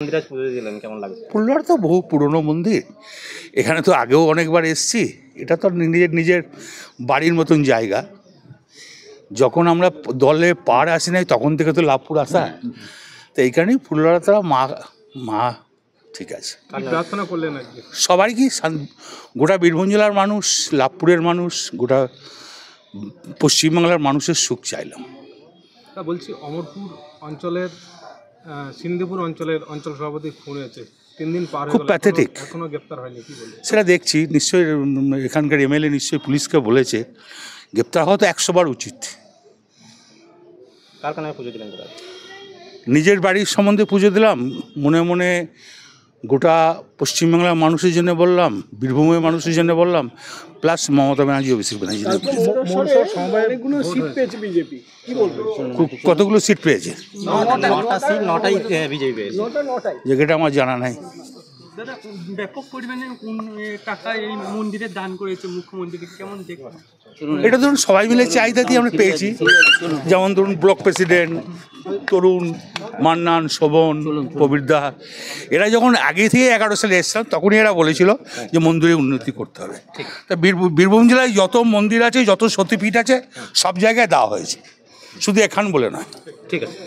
মন্দিরে পুজো দিলেন, কেমন লাগছে? ফুলবাড়ি তো বহু পুরনো মন্দির, এখানে তো আগেও অনেকবার এসেছি। এটা তো নিজের নিজের বাড়ির মতন জায়গা। যখন আমরা দলে পাড় আসি নাই তখন থেকে তো লাভপুর আসা, তো এই কারণেই ফুলবাড়িতে মা মা ঠিক আছে। প্রার্থনা করলেন আজকে? সবারই কি গোটা বীরভূম জেলার মানুষ, লাভপুরের মানুষ, গোটা পশ্চিমবাংলার মানুষের সুখ চাইলাম। তা বলছি, অমরপুর অঞ্চলের সিন্ধুপুর অঞ্চলের অঞ্চল সভাপতি খুন হয়েছে, 3 দিন পার হয়ে খুব গেল, প্যাথেটিক। এখনো গ্রেপ্তার হয়নি, কি বলবেন? সেটা দেখছি, নিশ্চয়ই এখানকার এমএলএ নিশ্চয়ই পুলিশকে বলেছে, গ্রেপ্তার হওয়া তো 100 বার উচিত। কার কারণে পুজো দিলেন দাদা? নিজের বাড়ির সম্বন্ধে পুজো দিলাম, মনে মনে গোটা পশ্চিমবাংলার মানুষের জন্য বললাম, বীরভূমের মানুষের জন্য বললাম, প্লাস মমতা ব্যানার্জি, অভিষেক ব্যানার্জি কতগুলো সিট পেয়েছে নটাই বিজেপি পেয়েছে। যেটা আমার জানা নাই। দাদা, ব্যাপক পরিমাণে টাকা এই মন্দিরে দান করেছে মুখ্যমন্ত্রী, কেমন দেখবেন? এটা ধরুন সবাই মিলে চাহিদা দিয়ে আমরা পেয়েছি। যেমন ধরুন ব্লক প্রেসিডেন্ট তরুণ, মান্নান, শোভন, প্রবীরদা, এরা যখন আগে থেকে 11 সালে এসছিলাম তখনই এরা বলেছিল যে মন্দিরে উন্নতি করতে হবে। তা বীরভূম জেলায় যত মন্দির আছে, যত সতীপীঠ আছে, সব জায়গায় দেওয়া হয়েছে, শুধু এখান বলে নয়। ঠিক আছে।